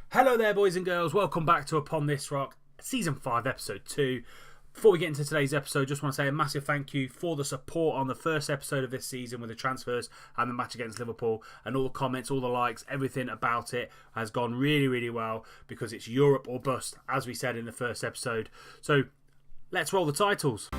Hello there, boys and girls. Welcome back to Upon This Rock, Season 5, Episode 2. Before we get into today's episode, just want to say a massive thank you for the support on the first episode of this season with the transfers and the match against Liverpool, and all the comments, all the likes, everything about it has gone really, really well because it's Europe or bust, as we said in the first episode. So, let's roll the titles.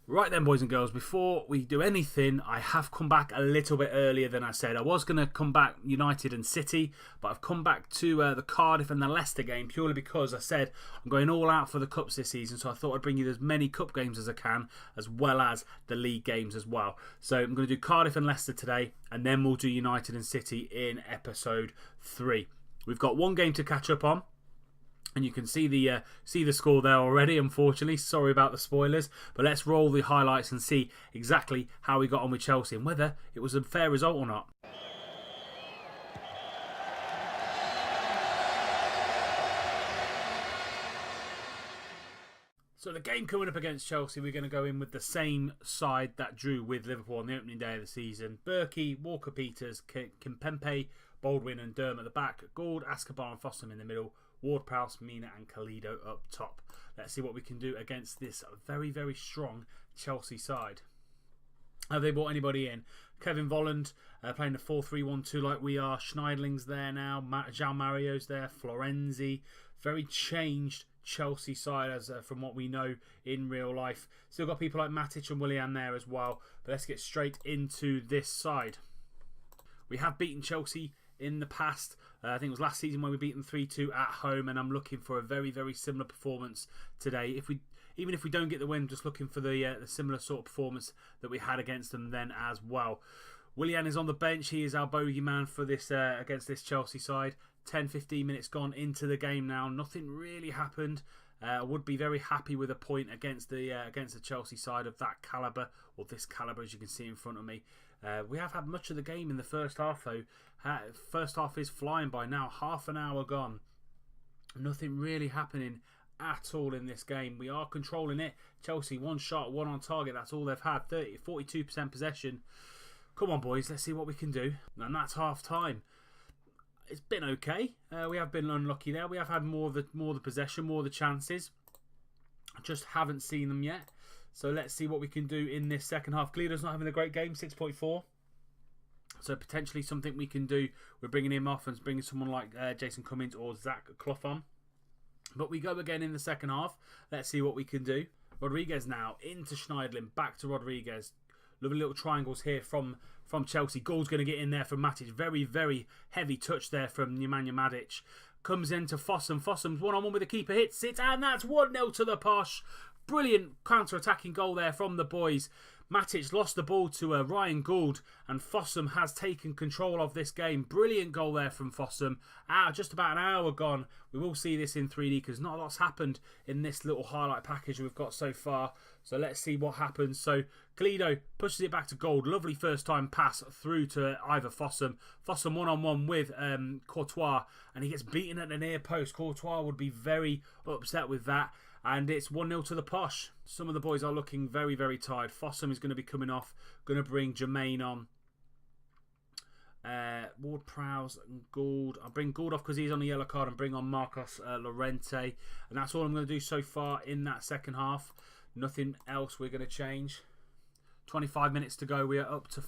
Right then, boys and girls, before we do anything, I have come back a little bit earlier than I said. I was going to come back United and City, but I've come back to the Cardiff and the Leicester game purely because I said I'm going all out for the Cups this season, so I thought I'd bring you as many Cup games as I can, as well as the League games as well. So I'm going to do Cardiff and Leicester today, and then we'll do United and City in Episode 3. We've got one game to catch up on. And you can see the score there already, unfortunately. Sorry about the spoilers. But let's roll the highlights and see exactly how we got on with Chelsea and whether it was a fair result or not. So the game coming up against Chelsea, we're going to go in with the same side that drew with Liverpool on the opening day of the season. Berkey, Walker-Peters, Kimpembe, Baldwin and Durham at the back. Gould, Escobar and Fossum in the middle. Ward-Prowse, Mina and Calido up top. Let's see what we can do against this very, very strong Chelsea side. Have they brought anybody in? Kevin Volland playing the 4-3-1-2 like we are. Schneidling's there now. João Mario's there. Florenzi. Very changed Chelsea side as from what we know in real life. Still got people like Matic and Willian there as well. But let's get straight into this side. We have beaten Chelsea in the past. I think it was last season when we beat them 3-2 at home, and I'm looking for a very, very similar performance today. Even if we don't get the win, just looking for the similar sort of performance that we had against them then as well. Willian is on the bench. He is our bogeyman for this against this Chelsea side. 10-15 minutes gone into the game now. Nothing really happened. I would be very happy with a point against the Chelsea side of that calibre, or this calibre as you can see in front of me. We have had much of the game in the first half though. First half is flying by now. Half an hour gone. Nothing really happening at all in this game. We are controlling it. Chelsea, one shot, one on target. That's all they've had. 42% possession. Come on, boys. Let's see what we can do. And that's half time. It's been okay. We have been unlucky there. We have had more of the possession, more of the chances. I just haven't seen them yet. So let's see what we can do in this second half. Gleader's not having a great game, 6.4. So potentially something we can do. We're bringing him off and bringing someone like Jason Cummings or Zach Clough on. But we go again in the second half. Let's see what we can do. Rodriguez now into Schneidlin. Back to Rodriguez. Lovely little triangles here from Chelsea. Gould's going to get in there from Matic. Very, very heavy touch there from Nemanja Matic. Comes into Fossum. Fossum's one-on-one with the keeper. Hits it. And that's 1-0 to the Posh. Brilliant counter-attacking goal there from the boys. Matic lost the ball to Ryan Gould, and Fossum has taken control of this game. Brilliant goal there from Fossum. Just about an hour gone. We will see this in 3D because not a lot's happened in this little highlight package we've got so far. So let's see what happens. So Calido pushes it back to Gould. Lovely first time pass through to Ivor Fossum. Fossum one-on-one with Courtois, and he gets beaten at the near post. Courtois would be very upset with that. And it's 1-0 to the Posh. Some of the boys are looking very, very tired. Fossum is going to be coming off. Going to bring Jermaine on. Ward-Prowse and Gould. I'll bring Gould off because he's on a yellow card and bring on Marcos Llorente. And that's all I'm going to do so far in that second half. Nothing else we're going to change. 25 minutes to go. We are up to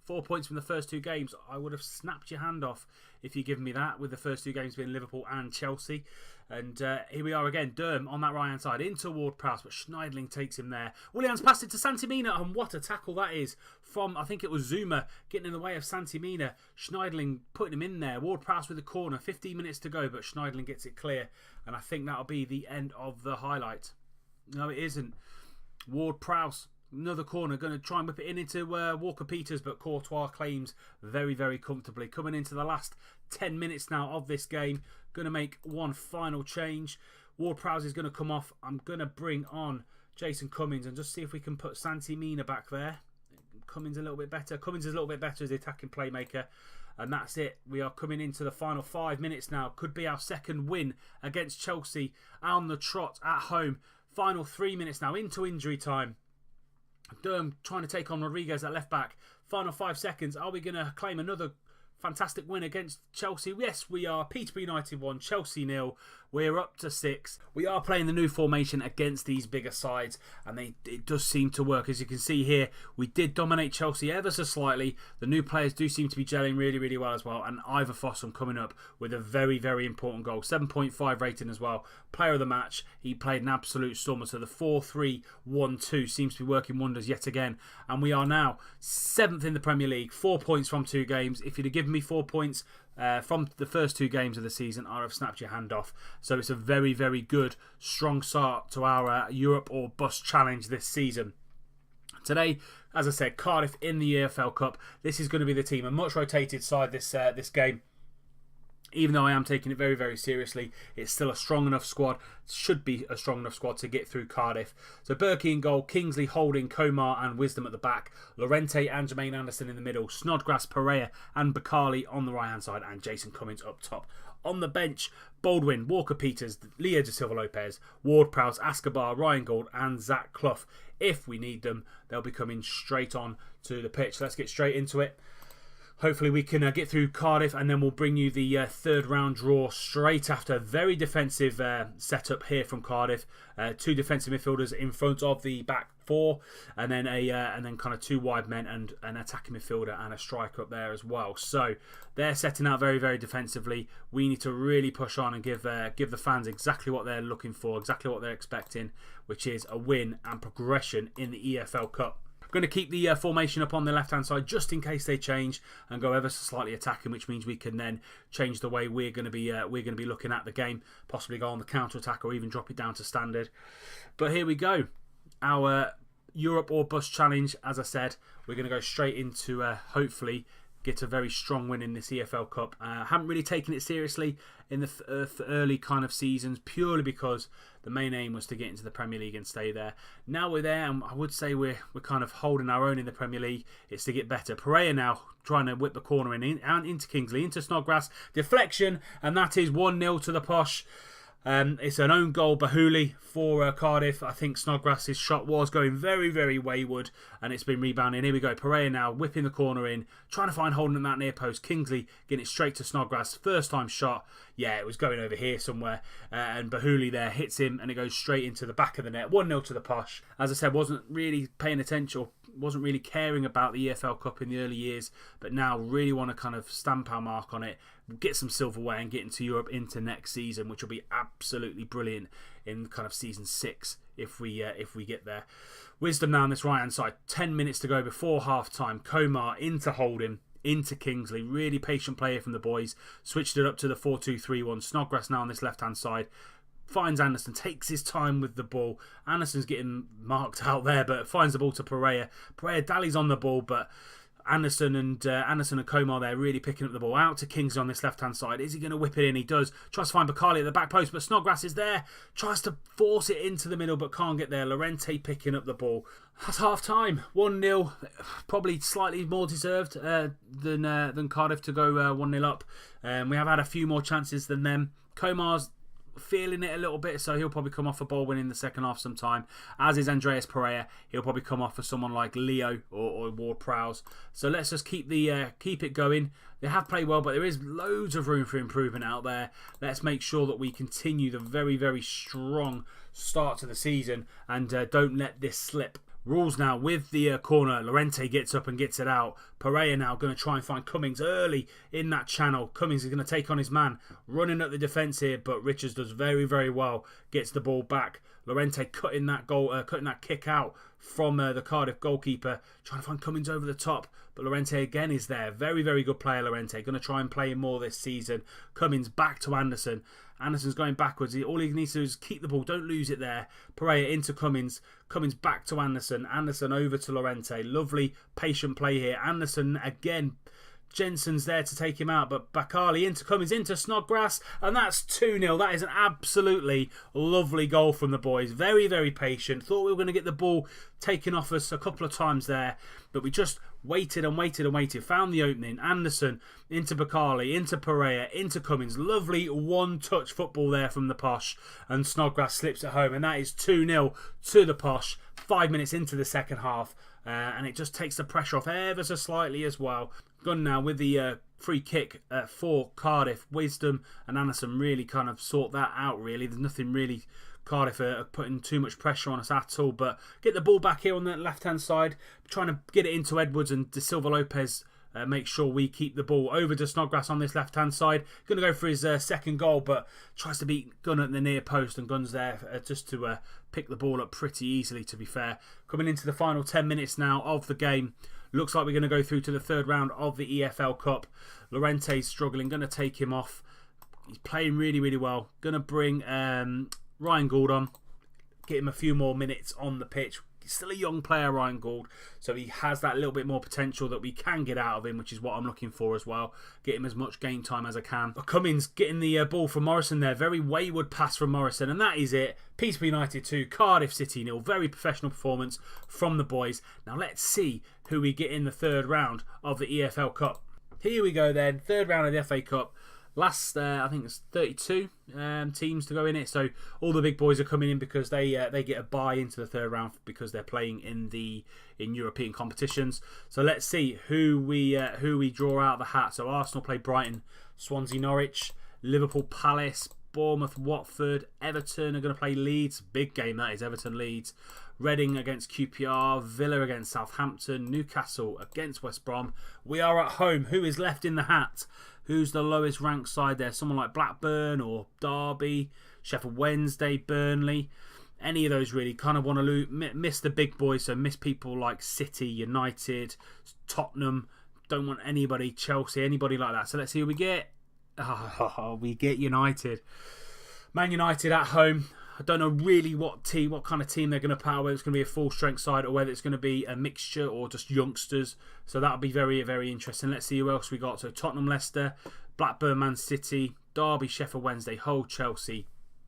4 points from the first two games. I would have snapped your hand off if you given me that, with the first two games being Liverpool and Chelsea. And here we are again. Durham on that right-hand side into Ward-Prowse, but Schneidling takes him there. Williams passed it to Santimina, and what a tackle that is from, I think it was Zuma, getting in the way of Santimina. Schneidling putting him in there. Ward-Prowse with the corner. 15 minutes to go, but Schneidling gets it clear. And I think that'll be the end of the highlight. No, it isn't. Ward-Prowse. Another corner, going to try and whip it into Walker-Peters, but Courtois claims very, very comfortably. Coming into the last 10 minutes now of this game. Going to make one final change. Ward-Prowse is going to come off. I'm going to bring on Jason Cummings and just see if we can put Santi Mina back there. Cummings a little bit better. Cummings is a little bit better as the attacking playmaker. And that's it. We are coming into the final 5 minutes now. Could be our second win against Chelsea on the trot at home. Final 3 minutes now into injury time. Durham trying to take on Rodriguez at left back. Final 5 seconds. Are we going to claim another fantastic win against Chelsea? Yes, we are. Peterborough United 1, Chelsea 0. We're up to 6. We are playing the new formation against these bigger sides, and it does seem to work. As you can see here, we did dominate Chelsea ever so slightly. The new players do seem to be gelling really, really well as well. And Ivor Fossum coming up with a very, very important goal. 7.5 rating as well. Player of the match. He played an absolute stormer. So the 4-3-1-2 seems to be working wonders yet again. And we are now 7th in the Premier League. 4 points from 2 games. If you'd have given me 4 points from the first 2 games of the season, I'd have snapped your hand off. So it's a very, very good, strong start to our Europe or Bust challenge this season. Today, as I said, Cardiff in the EFL Cup. This is going to be the team. A much rotated side this game. Even though I am taking it very, very seriously, it's still a strong enough squad. Should be a strong enough squad to get through Cardiff. So Berkey in goal, Kingsley, Holding, Komar and Wisdom at the back. Lorente and Jermaine Anderson in the middle. Snodgrass, Pereira and Bakali on the right-hand side. And Jason Cummins up top. On the bench, Baldwin, Walker-Peters, Leo da Silva Lopez, Ward-Prowse, Escobar, Ryan Gould and Zach Clough. If we need them, they'll be coming straight on to the pitch. Let's get straight into it. Hopefully we can get through Cardiff, and then we'll bring you the third round draw straight after. Very defensive setup here from Cardiff. 2 defensive midfielders in front of the back 4, and then kind of 2 wide men and an attacking midfielder and a striker up there as well. So they're setting out very, very defensively. We need to really push on and give the fans exactly what they're looking for, exactly what they're expecting, which is a win and progression in the EFL Cup. Going to keep the formation up on the left hand side just in case they change and go ever so slightly attacking, which means we can then change the way we're going to be looking at the game, possibly go on the counter attack or even drop it down to standard. But here we go, our Europe or Bust challenge. As I said, we're going to go straight into hopefully get a very strong win in this EFL Cup. Haven't really taken it seriously in the early kind of seasons, purely because the main aim was to get into the Premier League and stay there. Now we're there, and I would say we're kind of holding our own in the Premier League. It's to get better. Pereira now trying to whip the corner into Kingsley, into Snodgrass. Deflection, and that is 1-0 to the Posh. It's an own goal, Bahuli, for Cardiff. I think Snodgrass's shot was going very, very wayward, and it's been rebounding. Here we go. Pereira now whipping the corner in, trying to find Holding at that near post. Kingsley getting it straight to Snodgrass. First time shot. Yeah, it was going over here somewhere. And Bahuli there hits him, and it goes straight into the back of the net. 1-0 to the Posh. As I said, wasn't really paying attention, wasn't really caring about the EFL Cup in the early years, but now really want to kind of stamp our mark on it, get some silverware and get into Europe into next season, which will be absolutely brilliant in kind of season 6 if we get there. Wisdom now on this right hand side. 10 minutes to go before half time. Komar into Holding, into Kingsley. Really patient player from the boys. Switched it up to the 4-2-3-1. Snodgrass now on this left hand side. Finds Anderson, takes his time with the ball. Anderson's getting marked out there, but finds the ball to Pereira. Pereira dallies on the ball, but Anderson and Komar there really picking up the ball. Out to Kingsley on this left-hand side. Is he going to whip it in? He does. Tries to find Bakali at the back post, but Snodgrass is there. Tries to force it into the middle, but can't get there. Lorente picking up the ball. That's half-time. 1-0. Probably slightly more deserved than Cardiff to go 1-0 up. We have had a few more chances than them. Komar's feeling it a little bit, so he'll probably come off a ball win in the second half sometime, as is Andreas Pereira. He'll probably come off for someone like Leo or Ward-Prowse. So let's just keep it going. They have played well, but there is loads of room for improvement out there. Let's make sure that we continue the very, very strong start to the season and don't let this slip. Rules now with the corner. Lorente gets up and gets it out. Pereira now going to try and find Cummings early in that channel. Cummings is going to take on his man. Running at the defence here, but Richards does very, very well. Gets the ball back. Lorente cutting that kick out from the Cardiff goalkeeper. Trying to find Cummings over the top. But Lorente again is there. Very, very good player, Lorente. Going to try and play him more this season. Cummings back to Anderson. Anderson's going backwards. All he needs to do is keep the ball. Don't lose it there. Pereira into Cummings. Cummings back to Anderson. Anderson over to Lorente. Lovely, patient play here. Anderson again Jensen's there to take him out, but Bakali into Cummins, into Snodgrass, and that's 2-0. That is an absolutely lovely goal from the boys. Very, very patient. Thought we were going to get the ball taken off us a couple of times there, but we just waited and waited and waited. Found the opening. Anderson into Bakali, into Pereira, into Cummins. Lovely one-touch football there from the Posh, and Snodgrass slips it home, and that is 2-0 to the Posh 5 minutes into the second half. And it just takes the pressure off ever so slightly as well. Gunn now with the free kick for Cardiff. Wisdom and Anderson really kind of sort that out, really. There's nothing really Cardiff are putting too much pressure on us at all. But get the ball back here on the left-hand side. Trying to get it into Edwards, and De Silva Lopez make sure we keep the ball over to Snodgrass on this left-hand side. Going to go for his second goal, but tries to beat Gunn at the near post, and Gunn's there just to pick the ball up pretty easily, to be fair. Coming into the final 10 minutes now of the game. Looks like we're going to go through to the third round of the EFL Cup. Llorente's struggling, going to take him off. He's playing really, really well. Going to bring Ryan Gould on. Get him a few more minutes on the pitch. He's still a young player, Ryan Gould, so he has that little bit more potential that we can get out of him, which is what I'm looking for as well. Get him as much game time as I can. But Cummins getting the ball from Morrison there. Very wayward pass from Morrison, and that is it. Peterborough United 2, Cardiff City 0. Very professional performance from the boys. Now let's see who we get in the third round of the EFL Cup. Here we go then, third round of the FA Cup. Last, I think it's 32 teams to go in it. So all the big boys are coming in because they get a bye into the third round because they're playing in European competitions. So let's see who we draw out of the hat. So Arsenal play Brighton, Swansea Norwich, Liverpool Palace, Bournemouth Watford, Everton are going to play Leeds. Big game that is, Everton Leeds. Reading against QPR, Villa against Southampton, Newcastle against West Brom. We are at home. Who is left in the hat? Who's the lowest ranked side there? Someone like Blackburn or Derby, Sheffield Wednesday, Burnley. Any of those really. Kind of want to miss the big boys, so miss people like City, United, Tottenham. Don't want anybody, Chelsea, anybody like that. So let's see who we get. Oh, we get United. Man United at home. I don't know really what kind of team they're going to put out, whether it's going to be a full strength side or whether it's going to be a mixture or just youngsters. So that'll be very, very interesting. Let's see who else we got. So Tottenham, Leicester, Blackburn, Man City, Derby, Sheffield Wednesday, Hull, Chelsea,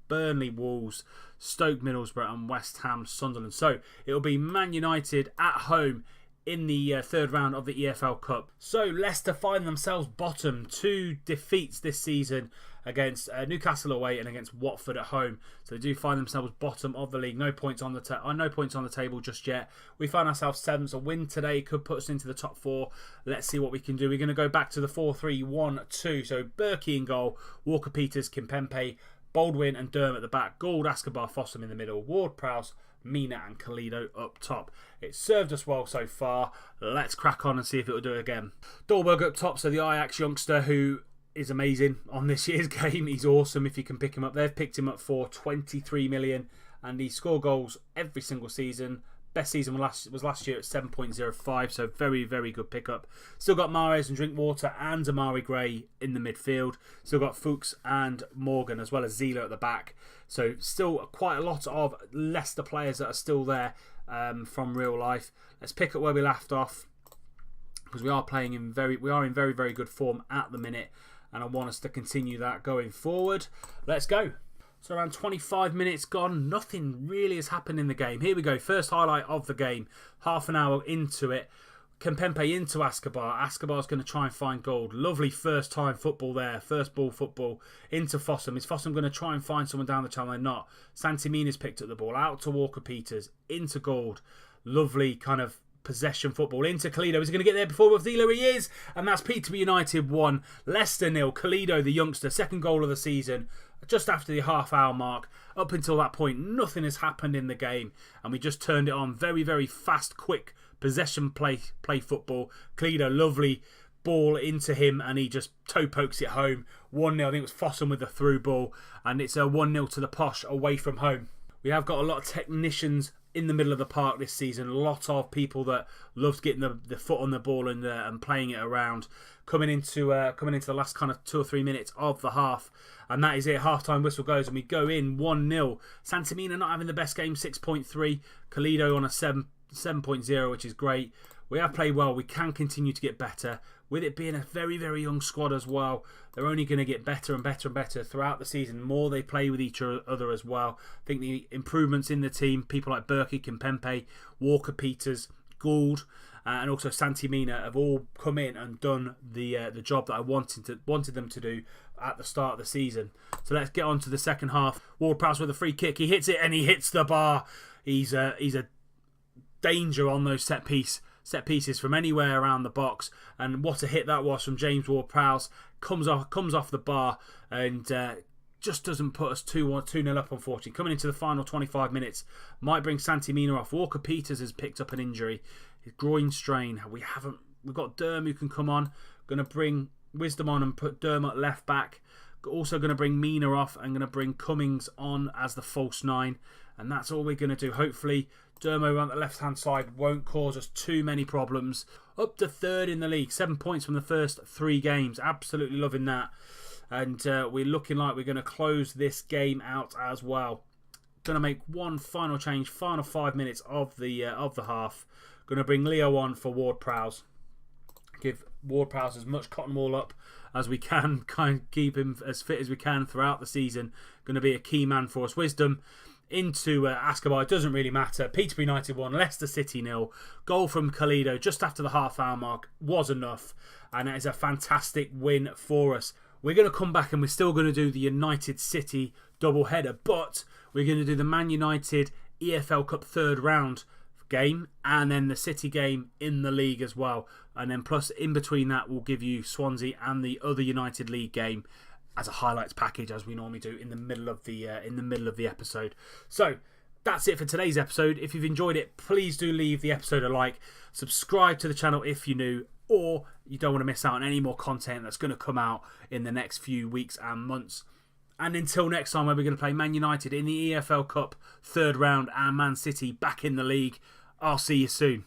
Burnley, Wolves, Stoke, Middlesbrough and West Ham, Sunderland. So it'll be Man United at home in the third round of the EFL Cup. So Leicester find themselves bottom. 2 defeats this season against Newcastle away and against Watford at home. So they do find themselves bottom of the league. No points on the table just yet. We find ourselves 7th. A win today could put us into the top 4. Let's see what we can do. We're going to go back to the 4-3-1-2. So Berkey in goal, Walker Peters, Kimpembe, Baldwin and Durham at the back. Gould, Escobar, Fossum in the middle. Ward, Prowse, Mina and Kalido up top. It's served us well so far. Let's crack on and see if it will do it again. Dolberg up top, so the Ajax youngster who is amazing on this year's game. He's awesome if you can pick him up. They've picked him up for 23 million and he scored goals every single season. Best season was last year at 7.05, so very, very good pickup. Still got Mahrez and Drinkwater and Amari Gray in the midfield. Still got Fuchs and Morgan as well as Zila at the back. So still quite a lot of Leicester players that are still there from real life. Let's pick up where we left off because we are in very, very good form at the minute, and I want us to continue that going forward. Let's go. So around 25 minutes gone, nothing really has happened in the game. Here we go, first highlight of the game. Half an hour into it. Kimpembe into Escobar. Escobar's going to try and find Gold. Lovely first time football there. First ball football into Fossum. Is Fossum going to try and find someone down the channel? They're not. Santimina's picked up the ball. Out to Walker Peters. Into Gold. Lovely kind of possession football into Kalido. Is he going to get there before Wavdilo? He is. And that's Peterborough United 1. Leicester 0. Kalido, the youngster. Second goal of the season. Just after the half-hour mark. Up until that point, nothing has happened in the game. And we just turned it on. Very, very fast, quick possession play football. Kalido, lovely ball into him. And he just toe pokes it home. 1-0. I think it was Fossum with the through ball. And it's a 1-0 to the Posh away from home. We have got a lot of technicians in the middle of the park this season. A lot of people that love getting the foot on the ball and playing it around. Coming into the last kind of 2 or 3 minutes of the half. And that is it. Half-time whistle goes and we go in 1-0. Santimina not having the best game, 6.3. Kalido on a 7.0, which is great. We have played well. We can continue to get better. With it being a very, very young squad as well, they're only going to get better and better and better throughout the season. The more they play with each other as well. I think the improvements in the team, people like Berkey, Kimpembe, Walker Peters, Gould, and also Santi Mina have all come in and done the job that I wanted them to do at the start of the season. So let's get on to the second half. Ward-Prowse with a free kick. He hits it and he hits the bar. He's a danger on those set pieces from anywhere around the box. And what a hit that was from James Ward-Prowse. Comes off the bar and just doesn't put us 2-0 up, unfortunately. Coming into the final 25 minutes, might bring Santi Mina off. Walker Peters has picked up an injury. His groin strain. We've got Derm who can come on. Going to bring Wisdom on and put Derm at left back. Also going to bring Mina off and going to bring Cummings on as the false 9. And that's all we're going to do. Hopefully, Dermo on the left-hand side won't cause us too many problems. Up to third in the league. 7 points from the first 3 games. Absolutely loving that. And we're looking like we're going to close this game out as well. Going to make one final change. Final 5 minutes of the half. Going to bring Leo on for Ward-Prowse. Give Ward-Prowse as much cotton wool up as we can. Kind of keep him as fit as we can throughout the season. Going to be a key man for us. Wisdom into Ascobar. It doesn't really matter. Peterborough United 1, Leicester City 0. Goal from Kalido just after the half-hour mark was enough. And it is a fantastic win for us. We're going to come back and we're still going to do the United City double-header. But we're going to do the Man United EFL Cup third round game and then the City game in the league as well, and then plus in between that we'll give you Swansea and the other United League game as a highlights package, as we normally do in the middle of the episode. So that's it for today's episode. If you've enjoyed it, please do leave the episode a like, subscribe to the channel if you're new, or you don't want to miss out on any more content that's going to come out in the next few weeks and months. And until next time, where we're going to play Man United in the EFL Cup third round and Man City back in the league, I'll see you soon.